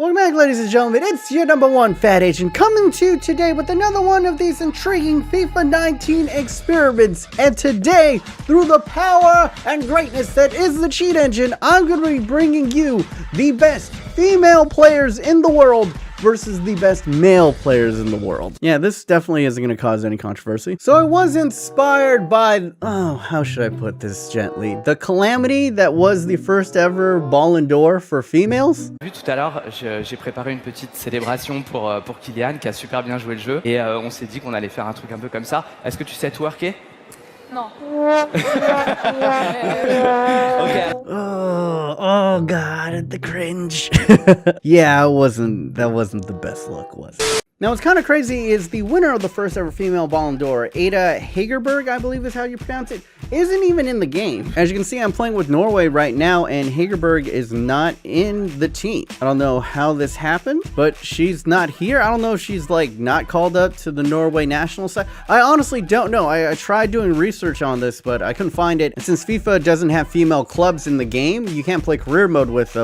Welcome back, ladies and gentlemen. It's your number one fat agent coming to you today with another one of these intriguing FIFA 19 experiments. And today, through the power and greatness that is the cheat engine, I'm going to be bringing you the best female players in the world versus the best male players in the world. Yeah, this definitely isn't going to cause any controversy. So I was inspired by, how should I put this gently? The calamity that was the first ever Ballon d'Or for females. Tout à l'heure, j'ai préparé une petite célébration pour Kylian qui a super bien joué le jeu et on s'est dit qu'on allait faire un truc un peu comme ça. Est-ce que tu sais twerker? Non. Okay. Oh God, the cringe. Yeah, that wasn't the best look, was it? Now, what's kind of crazy is the winner of the first ever female Ballon d'Or, Ada Hegerberg, I believe is how you pronounce it, isn't even in the game. As you can see, I'm playing with Norway right now, and Hegerberg is not in the team. I don't know how this happened, but she's not here. I don't know if she's like not called up to the Norway national side. I honestly don't know. I tried doing research on this, but I couldn't find it. And since FIFA doesn't have female clubs in the game, you can't play career mode with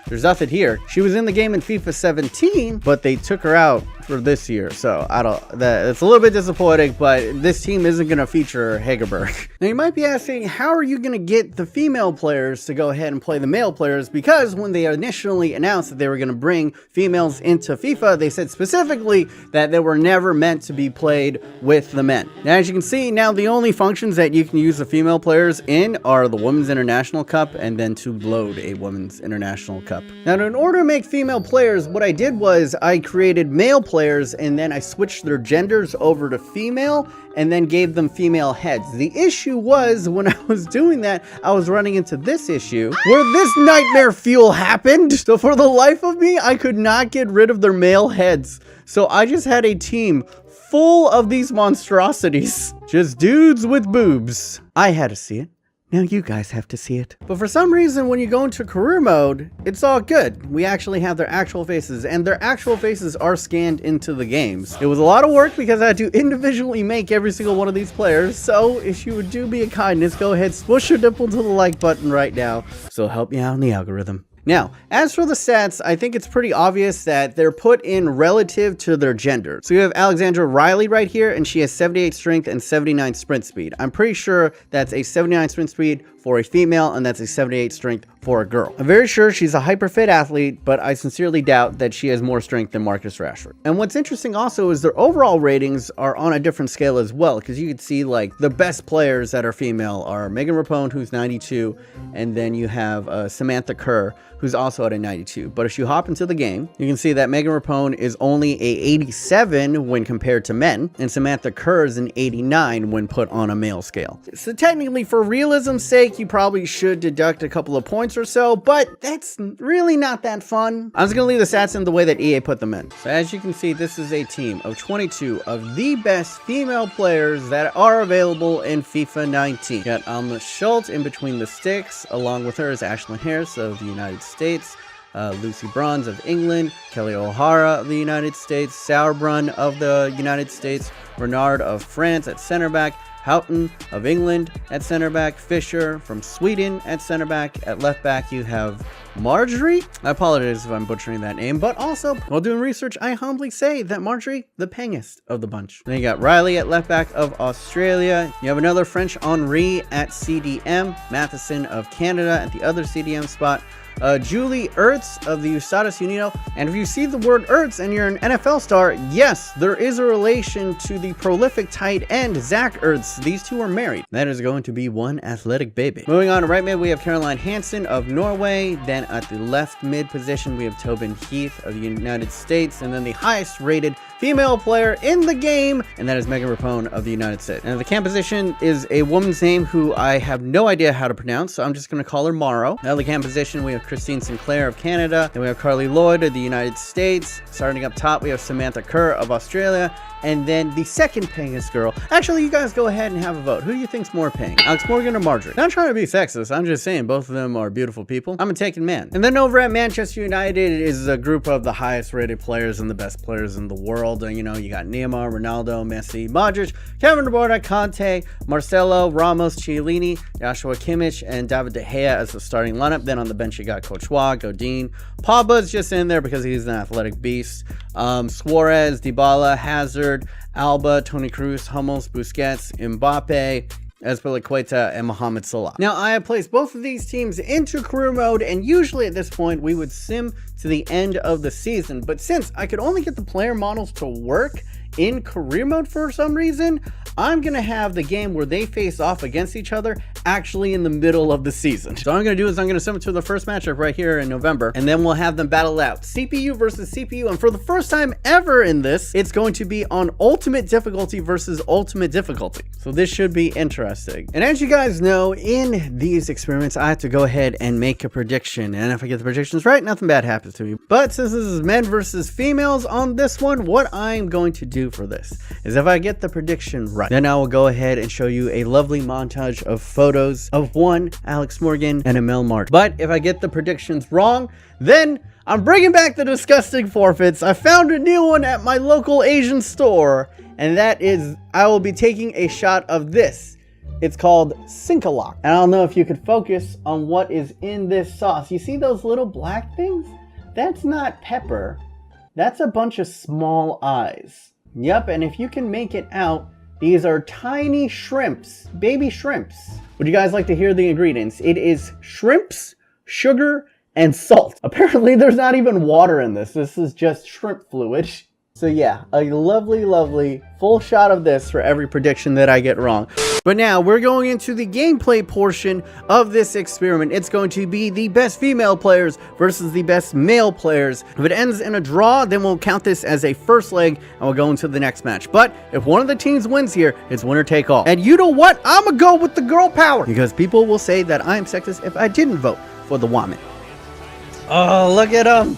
there's nothing here. She was in the game in FIFA 17, but they took her out for this year. So it's a little bit disappointing, but this team isn't going to feature Hegerberg. Now you might be asking, how are you going to get the female players to go ahead and play the male players? Because when they initially announced that they were going to bring females into FIFA, they said specifically that they were never meant to be played with the men. Now, as you can see, now the only functions that you can use the female players in are the Women's International Cup and then to load a Women's International Cup. Now, in order to make female players, what I did was I created male players and then I switched their genders over to female and then gave them female heads. The issue was when I was doing that, I was running into this issue where this nightmare fuel happened. So for the life of me, I could not get rid of their male heads. So I just had a team full of these monstrosities. Just dudes with boobs. I had to see it. Now you guys have to see it. But for some reason, when you go into career mode, it's all good. We actually have their actual faces, and their actual faces are scanned into the games. It was a lot of work because I had to individually make every single one of these players. So if you would do me a kindness, go ahead, smush your nipple to the like button right now. So help me out in the algorithm. Now, as for the stats, I think it's pretty obvious that they're put in relative to their gender. So you have Alexandra Riley right here, and she has 78 strength and 79 sprint speed. I'm pretty sure that's a 79 sprint speed for a female, and that's a 78 strength for a girl. I'm very sure she's a hyper fit athlete, but I sincerely doubt that she has more strength than Marcus Rashford. And what's interesting also is their overall ratings are on a different scale as well, because you can see like the best players that are female are Megan Rapone, who's 92, and then you have Samantha Kerr, who's also at a 92. But if you hop into the game, you can see that Megan Rapone is only a 87 when compared to men, and Samantha Kerr is an 89 when put on a male scale. So technically, for realism's sake, you probably should deduct a couple of points or so, but that's really not that fun. I'm just gonna leave the stats in the way that EA put them in. So as you can see, this is a team of 22 of the best female players that are available in FIFA 19. Got Alma Schultz in between the sticks. Along with her is Ashlyn Harris of the United States, Lucy Bronze of England, Kelly O'Hara of the United States, Sauerbrunn of the United States, Renard of France at center back, Houghton of England at center back, Fisher from Sweden at center back. At left back, you have Marjorie. I apologize if I'm butchering that name, but also, while doing research, I humbly say that Marjorie, the pangest of the bunch. Then you got Riley at left back of Australia. You have another French Henri at CDM, Matheson of Canada at the other CDM spot, Julie Ertz of the Ustadis Unido. And if you see the word Ertz and you're an NFL star, yes, there is a relation to the prolific tight end Zach Ertz. These two are married. That is going to be one athletic baby. Moving on to right mid, we have Caroline Hansen of Norway. Then at the left mid position, we have Tobin Heath of the United States. And then the highest rated female player in the game, and that is Megan Rapone of the United States. And the cam position is a woman's name who I have no idea how to pronounce, so I'm just going to call her Morrow. Now the cam position, we have Christine Sinclair of Canada. Then we have Carly Lloyd of the United States. Starting up top, we have Samantha Kerr of Australia. And then the second payingest girl. Actually, you guys go ahead and have a vote. Who do you think's more paying? Alex Morgan or Marjorie? Not trying to be sexist. I'm just saying both of them are beautiful people. I'm a taken man. And then over at Manchester United is a group of the highest rated players and the best players in the world. You know, you got Neymar, Ronaldo, Messi, Modric, Kevin De Bruyne, Conte, Marcelo, Ramos, Chiellini, Joshua Kimmich, and David De Gea as the starting lineup. Then on the bench, you got got Courtois, Godin. Pogba's just in there because he's an athletic beast. Suarez, Dybala, Hazard, Alba, Toni Kroos, Hummels, Busquets, Mbappe, Azpilicueta, and Mohamed Salah. Now, I have placed both of these teams into career mode, and usually at this point, we would sim to the end of the season. But since I could only get the player models to work in career mode for some reason, I'm going to have the game where they face off against each other actually in the middle of the season. So what I'm going to do is I'm going to sim it to the first matchup right here in November, and then we'll have them battle out. CPU versus CPU, and for the first time ever in this, it's going to be on ultimate difficulty versus ultimate difficulty. So this should be interesting. And as you guys know, in these experiments, I have to go ahead and make a prediction. And if I get the predictions right, nothing bad happens to me. But since this is men versus females on this one, what I'm going to do for this is if I get the prediction right, then I will go ahead and show you a lovely montage of photos of one Alex Morgan and Emil Mart. But if I get the predictions wrong, then I'm bringing back the disgusting forfeits. I found a new one at my local Asian store, and that is I will be taking a shot of this. It's called Sinkalak. And I don't know if you could focus on what is in this sauce. You see those little black things? That's not pepper. That's a bunch of small eyes. Yep, and if you can make it out, these are tiny shrimps, baby shrimps. Would you guys like to hear the ingredients? It is shrimps, sugar, and salt. Apparently there's not even water in this. This is just shrimp fluid. So yeah, a lovely, lovely full shot of this for every prediction that I get wrong. But now we're going into the gameplay portion of this experiment. It's going to be the best female players versus the best male players. If it ends in a draw, then we'll count this as a first leg and we'll go into the next match. But if one of the teams wins here, it's winner take all. And you know what? I'm gonna go with the girl power because people will say that I am sexist if I didn't vote for the woman. Oh, look at them.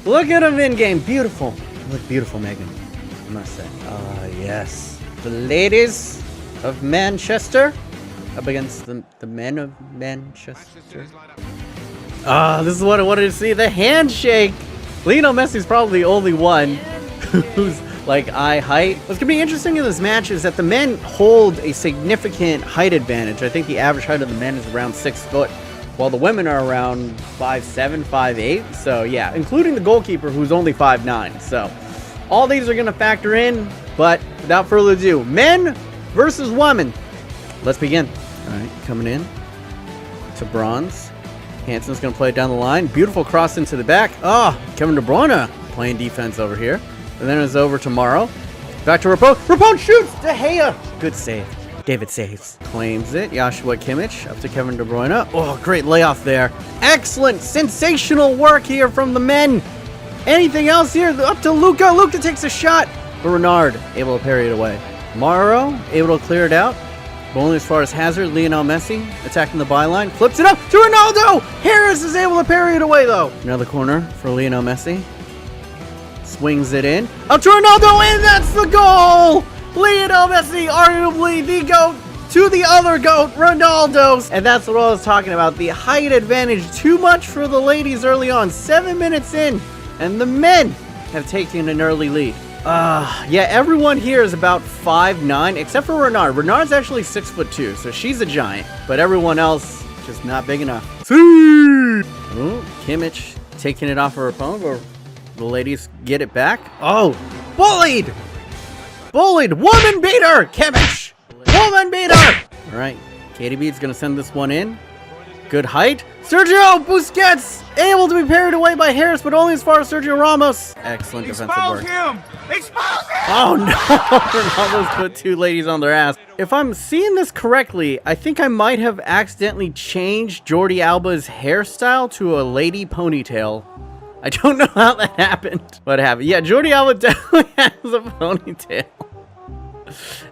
Look at them in game. Beautiful. You look beautiful, Megan. I must say. Yes. The ladies of Manchester up against the men of Manchester. This is what I wanted to see. The handshake. Lionel Messi's probably the only one who's like eye height. What's gonna be interesting in this match is that the men hold a significant height advantage. I think the average height of the men is around 6 foot, while the women are around 5'7", 5'8". So yeah, including the goalkeeper who's only 5'9". So all these are gonna factor in, but without further ado, men versus women. Let's begin. All right, coming in to bronze. Hansen's going to play it down the line. Beautiful cross into the back. Kevin De Bruyne playing defense over here. And then it's over to Morrow. Back to Rapone. Rapone shoots! De Gea! Good save. David saves. Claims it. Joshua Kimmich up to Kevin De Bruyne. Oh, great layoff there. Excellent, sensational work here from the men. Anything else here? Up to Luka. Luka takes a shot. But Renard able to parry it away. Morrow able to clear it out. But only as far as Hazard. Lionel Messi attacking the byline. Flips it up to Ronaldo. Harris is able to parry it away though. Another corner for Lionel Messi. Swings it in. Up to Ronaldo and that's the goal. Lionel Messi, arguably the GOAT to the other GOAT, Ronaldo's. And that's what I was talking about. The height advantage too much for the ladies early on. 7 minutes in and the men have taken an early lead. Yeah, everyone here is about 5'9", except for Renard. Renard's actually 6'2", so she's a giant. But everyone else, just not big enough. Ooh, Kimmich taking it off her opponent, or the ladies get it back. Oh, bullied! Bullied! Woman beater! Kimmich! Woman beater! All right, KDB's gonna send this one in. Good height. Sergio Busquets able to be parried away by Harris, but only as far as Sergio Ramos. Excellent defensive work. Expose him! Expose him! Oh no! Ronaldo's put two ladies on their ass. If I'm seeing this correctly, I think I might have accidentally changed Jordi Alba's hairstyle to a lady ponytail. I don't know how that happened. What happened? Yeah, Jordi Alba definitely has a ponytail.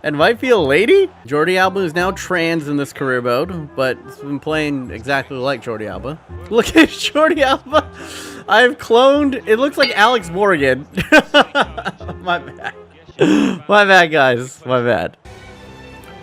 And might be a lady? Jordi Alba is now trans in this career mode, but it's been playing exactly like Jordi Alba. Look at Jordi Alba. I've cloned. It looks like Alex Morgan. My bad. My bad, guys. My bad.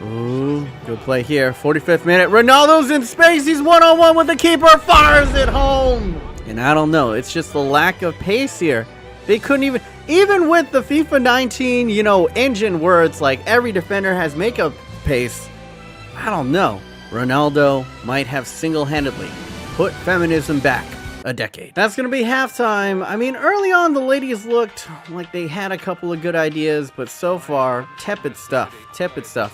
Ooh, good play here. 45th minute. Ronaldo's in space. He's one-on-one with the keeper. Fires it home. And I don't know. It's just the lack of pace here. They couldn't even with the FIFA 19, engine where it's like every defender has makeup pace. I don't know. Ronaldo might have single-handedly put feminism back a decade. That's gonna be halftime. I mean, early on, the ladies looked like they had a couple of good ideas, but so far, tepid stuff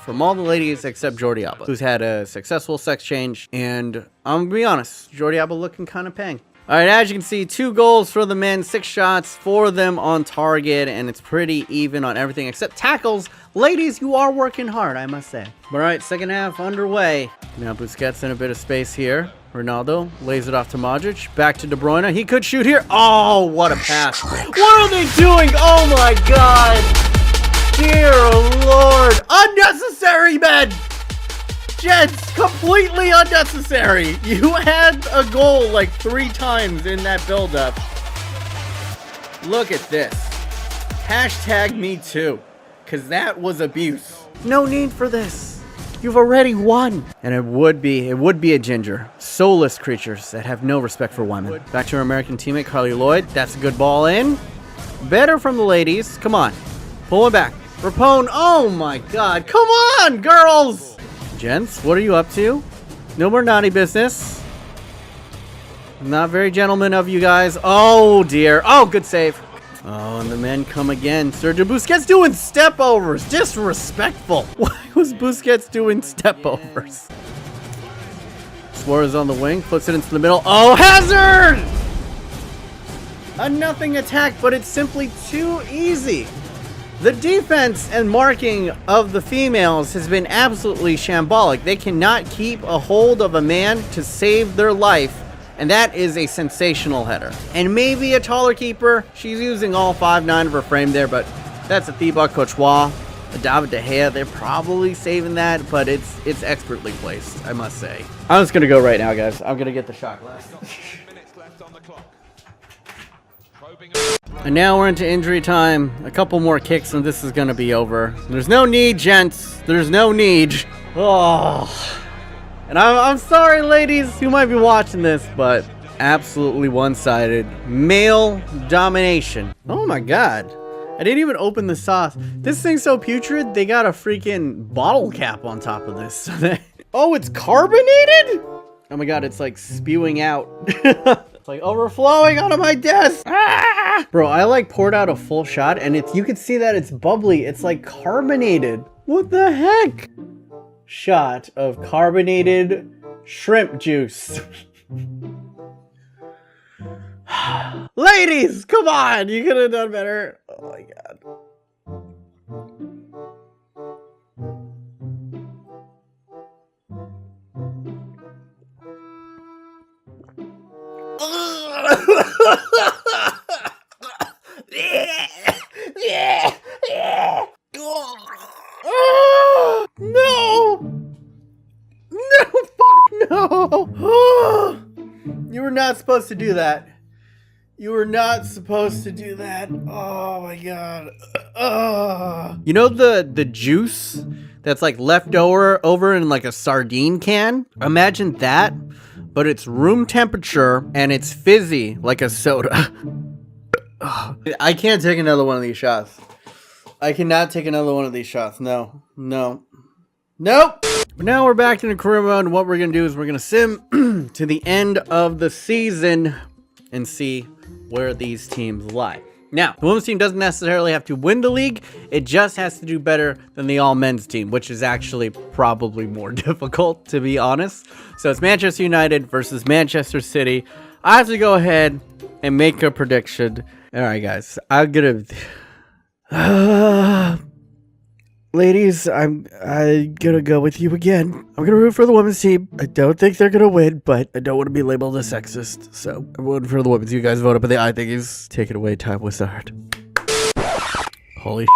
from all the ladies except Jordi Alba, who's had a successful sex change, and I'm gonna be honest, Jordi Alba looking kind of pang. All right, as you can see, 2 goals for the men, 6 shots, 4 of them on target, and it's pretty even on everything except tackles. Ladies, you are working hard, I must say. All right, second half underway. Now Busquets in a bit of space here. Ronaldo lays it off to Modric. Back to De Bruyne. He could shoot here. Oh, what a pass. What are they doing? Oh, my God. Dear Lord. Unnecessary, man. Jets, completely unnecessary. You had a goal like 3 times in that buildup. Look at this. Hashtag me too, because that was abuse. No need for this. You've already won. And it would be a ginger. Soulless creatures that have no respect for women. Back to our American teammate, Carly Lloyd. That's a good ball in. Better from the ladies. Come on. Pull it back. Rapone. Oh my God. Come on, girls. Gents, what are you up to? No more naughty business. Not very gentleman of you guys. Oh dear. Oh, good save. Oh, and the men come again. Sergio Busquets doing step overs. Disrespectful. Why was Busquets doing step overs? Suarez on the wing, puts it into the middle. Oh, Hazard! A nothing attack, but it's simply too easy. The defense and marking of the females has been absolutely shambolic. They cannot keep a hold of a man to save their life, and that is a sensational header. And maybe a taller keeper. She's using all 5'9" of her frame there, but that's a Thibaut Courtois, a David De Gea. They're probably saving that, but it's expertly placed, I must say. I'm just gonna go right now, guys. I'm gonna get the shot glass. And now we're into injury time. A couple more kicks and this is gonna be over. There's no need, gents. There's no need. Oh. And I'm sorry, ladies, who might be watching this, but absolutely one-sided. Male domination. Oh my God. I didn't even open the sauce. This thing's so putrid, they got a freaking bottle cap on top of this. Oh, it's carbonated? Oh my God, it's like spewing out. It's like overflowing onto my desk. Ah! Bro, I like poured out a full shot and you can see that it's bubbly. It's like carbonated. What the heck? Shot of carbonated shrimp juice. Ladies, come on. You could have done better. Oh my God. No! No, fuck no! You were not supposed to do that. You were not supposed to do that. Oh my God. You know the juice that's like left over in like a sardine can? Imagine that, but it's room temperature and it's fizzy like a soda. I can't take another one of these shots. I cannot take another one of these shots. No. Nope. But now we're back in the career mode, and what we're going to do is we're going to sim to the end of the season and see where these teams lie. Now, the women's team doesn't necessarily have to win the league. It just has to do better than the all-men's team, which is actually probably more difficult, to be honest. So it's Manchester United versus Manchester City. I have to go ahead and make a prediction. All right, guys. I'm going to... Ladies, I'm gonna go with you again. I'm gonna root for the women's team. I don't think they're gonna win, but I don't want to be labeled a sexist, so I'm voting for the women's. You guys vote up in the I think he's take it away, Time Wizard. Holy shit.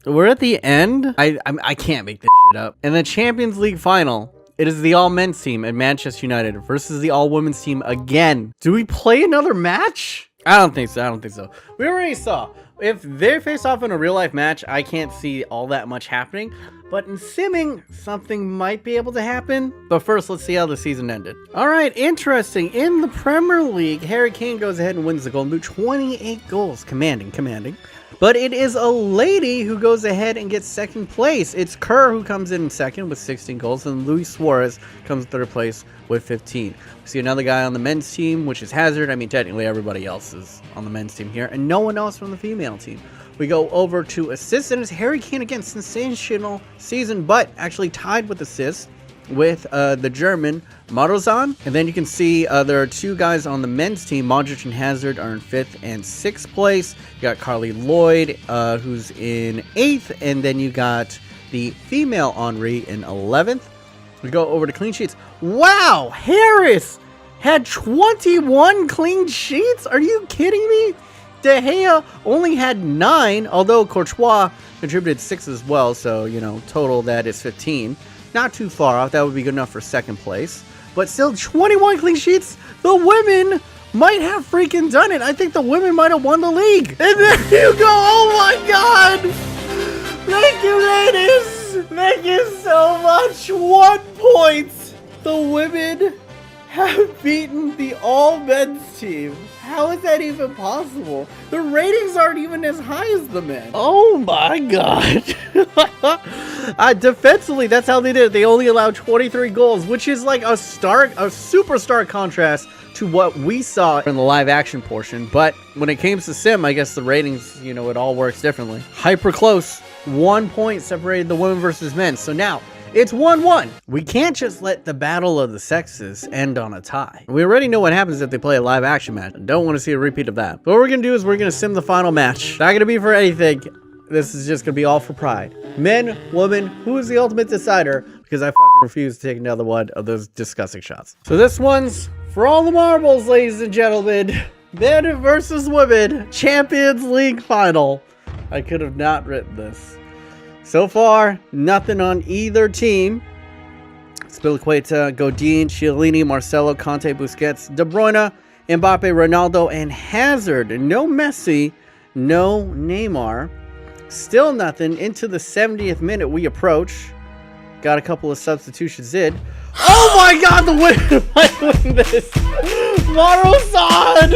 We're at the end. I can't make this shit up. In the Champions League final, it is the all-men's team at Manchester United versus the all-women's team again. Do we play another match? I don't think so. We already saw. If they face off in a real life match, I can't see all that much happening. But in simming, something might be able to happen. But first, let's see how the season ended. All right, interesting. In the Premier League, Harry Kane goes ahead and wins the Golden Boot. 28 goals. Commanding. But it is a lady who goes ahead and gets second place. It's Kerr who comes in second with 16 goals, and Luis Suarez comes in third place with 15. We see another guy on the men's team, which is Hazard. I mean, technically everybody else is on the men's team here, and no one else from the female team. We go over to assists, and it's Harry Kane again. Sensational season, but actually tied with assists with the German Marozan. And then you can see there are two guys on the men's team. Modric and Hazard are in 5th and 6th place. You got Carly Lloyd, who's in 8th, and then you got the female Henri in 11th. We go over to clean sheets. Wow, Harris had 21 clean sheets? Are you kidding me? De Gea only had 9, although Courtois contributed 6 as well, so, you know, total that is 15. Not too far off. That would be good enough for second place. But still, 21 clean sheets. The women might have freaking done it. I think the women might have won the league. And there you go. Oh, my God. Thank you, ladies. Thank you so much. 1 point. The women have beaten the all-men's team. How is that even possible? The ratings aren't even as high as the men. Oh my God. Defensively, that's how they did it. They only allowed 23 goals, which is like a super stark contrast to what we saw in the live action portion. But when it came to sim, I guess the ratings, you know, it all works differently. Hyper close. 1 point separated the women versus men. So now, it's 1-1. We can't just let the battle of the sexes end on a tie. We already know what happens if they play a live action match. I don't want to see a repeat of that. But what we're going to do is we're going to sim the final match. Not going to be for anything. This is just going to be all for pride. Men, woman, who is the ultimate decider? Because I fucking refuse to take another one of those disgusting shots. So this one's for all the marbles, ladies and gentlemen. Men versus women. Champions League final. I could have not written this. So far, nothing on either team. Spilicueta, Godin, Chiellini, Marcelo, Conte, Busquets, De Bruyne, Mbappe, Ronaldo, and Hazard. No Messi, no Neymar. Still nothing. Into the 70th minute we approach. Got a couple of substitutions in. Oh my God, the winner might win this. Marozan,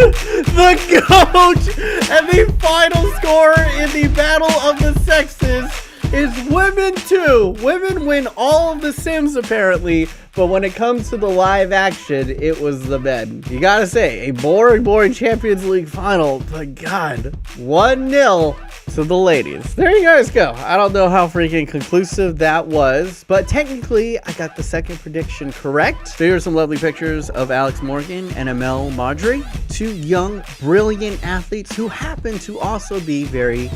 the GOAT, and the final score in the battle of the sexes is women too. Women win all of the sims apparently, but when it comes to the live action, it was the men. You gotta say, a boring Champions League final, but God, 1-0 to the ladies. There you guys go. I don't know how freaking conclusive that was, but technically I got the second prediction correct. So here's some lovely pictures of Alex Morgan and Amel Madri, two young, brilliant athletes who happen to also be very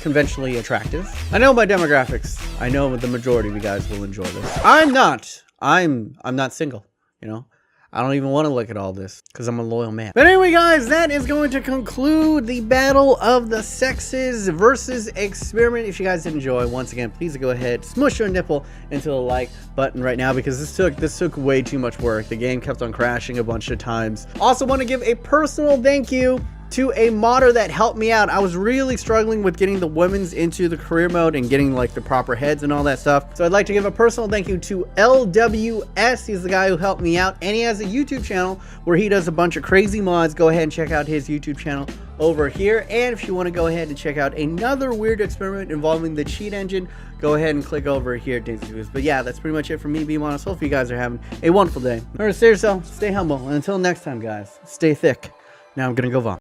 conventionally attractive. I know my demographics. I know the majority of you guys will enjoy this. I'm not single, you know. I don't even want to look at all this because I'm a loyal man. But anyway, guys, that is going to conclude the battle of the sexes versus experiment. If you guys did enjoy, once again, please go ahead, smush your nipple into the like button right now because this took way too much work. The game kept on crashing a bunch of times. Also want to give a personal thank you to a modder that helped me out. I was really struggling with getting the women's into the career mode and getting like the proper heads and all that stuff. So I'd like to give a personal thank you to LWS. He's the guy who helped me out, and he has a YouTube channel where he does a bunch of crazy mods. Go ahead and check out his YouTube channel over here. And if you want to go ahead and check out another weird experiment involving the cheat engine, go ahead and click over here. But yeah, that's pretty much it for me, BMOnus. Hope you guys are having a wonderful day. Remember to stay yourself, stay humble, and until next time, guys, stay thick. Now I'm gonna go vomit.